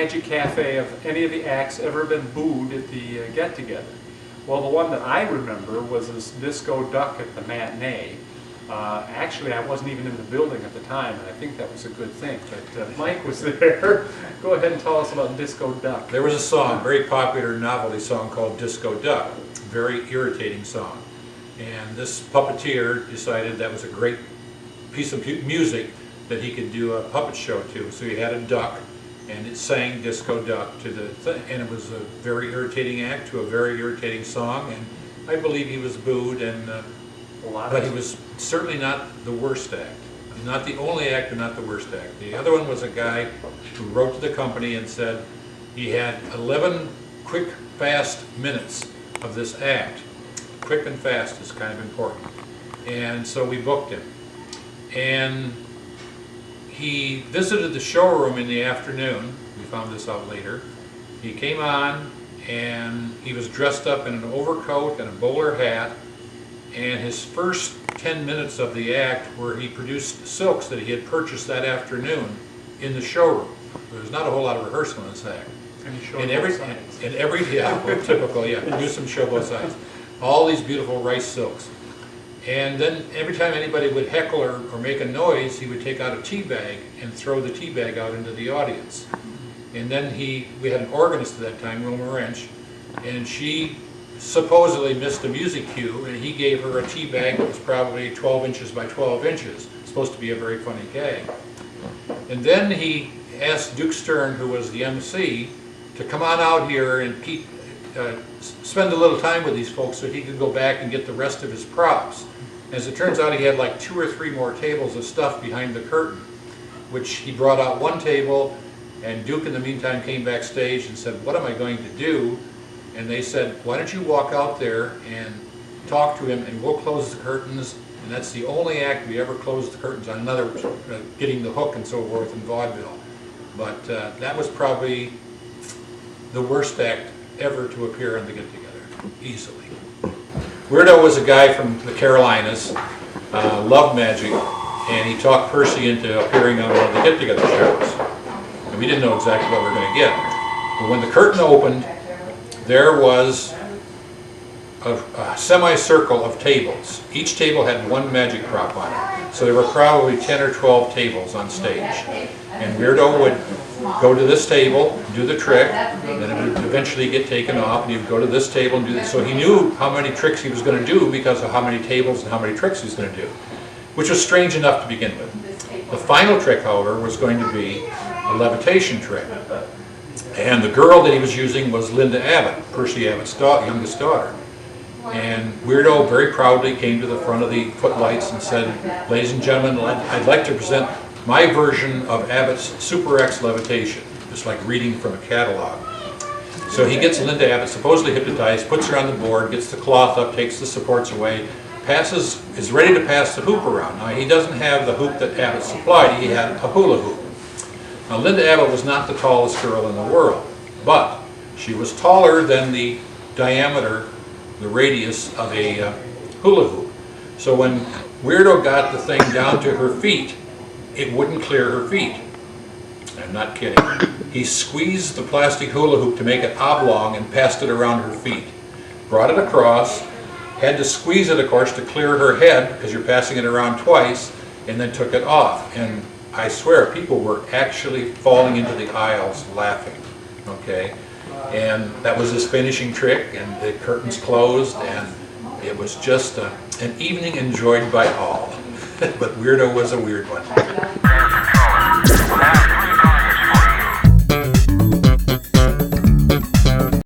Magic Cafe have any of the acts ever been booed at the Get Together? Well, the one that I remember was this Disco Duck at the matinee. Actually, I wasn't even in the building at the time, and I think that was a good thing. But Mike was there. Go ahead and tell us about Disco Duck. There was a song, very popular novelty song called Disco Duck. Very irritating song. And this puppeteer decided that was a great piece of music that he could do a puppet show to. So he had a duck, and it sang Disco Duck to the thing. And it was a very irritating act to a very irritating song. And I believe he was booed, and but he was certainly not the worst act. Not the only act, and not the worst act. The other one was a guy who wrote to the company and said he had 11 quick, fast minutes of this act. Quick and fast is kind of important. And so we booked him. And he visited the showroom in the afternoon. We found this out later. He came on, and he was dressed up in an overcoat and a bowler hat. And his first 10 minutes of the act were he produced silks that he had purchased that afternoon in the showroom. There was not a whole lot of rehearsal in this act. And he showed both sides. Yeah, well, typical, yeah, do some show both sides. All these beautiful rice silks. And then every time anybody would heckle or make a noise, he would take out a tea bag and throw the tea bag out into the audience. And then we had an organist at that time, Wilma Wrench, and she supposedly missed a music cue, and he gave her a tea bag that was probably 12 inches by 12 inches. Supposed to be a very funny gag. And then he asked Duke Stern, who was the MC, to come on out here and spend a little time with these folks so he could go back and get the rest of his props. As it turns out, he had like 2 or 3 more tables of stuff behind the curtain, which he brought out one table, and Duke in the meantime came backstage and said, "What am I going to do?" And they said, "Why don't you walk out there and talk to him, and we'll close the curtains." And that's the only act we ever closed the curtains on, another getting the hook and so forth in vaudeville. But that was probably the worst act ever to appear on the Get Together, easily. Weirdo was a guy from the Carolinas, loved magic, and he talked Percy into appearing on one of the Get Together shows. And we didn't know exactly what we were going to get. But when the curtain opened, there was a semicircle of tables. Each table had one magic prop on it. So there were probably 10 or 12 tables on stage. And Weirdo would go to this table, do the trick, and then it would eventually get taken off, and he would go to this table and do this. So he knew how many tricks he was going to do because of how many tables and how many tricks he was going to do, which was strange enough to begin with. The final trick, however, was going to be a levitation trick. And the girl that he was using was Linda Abbott, Percy Abbott's youngest daughter. And Weirdo very proudly came to the front of the footlights and said, "Ladies and gentlemen, I'd like to present my version of Abbott's Super X levitation." Just like reading from a catalog. So he gets Linda Abbott supposedly hypnotized, puts her on the board, gets the cloth up, takes the supports away, is ready to pass the hoop around. Now he doesn't have the hoop that Abbott supplied, he had a hula hoop. Now Linda Abbott was not the tallest girl in the world, but she was taller than the diameter, the radius of a hula hoop. So when Weirdo got the thing down to her feet, it wouldn't clear her feet. I'm not kidding. He squeezed the plastic hula hoop to make it oblong and passed it around her feet. Brought it across, had to squeeze it, of course, to clear her head, because you're passing it around twice, and then took it off. And I swear, people were actually falling into the aisles laughing, okay? And that was his finishing trick, and the curtains closed, and it was just an evening enjoyed by all. But Weirdo was a weird one.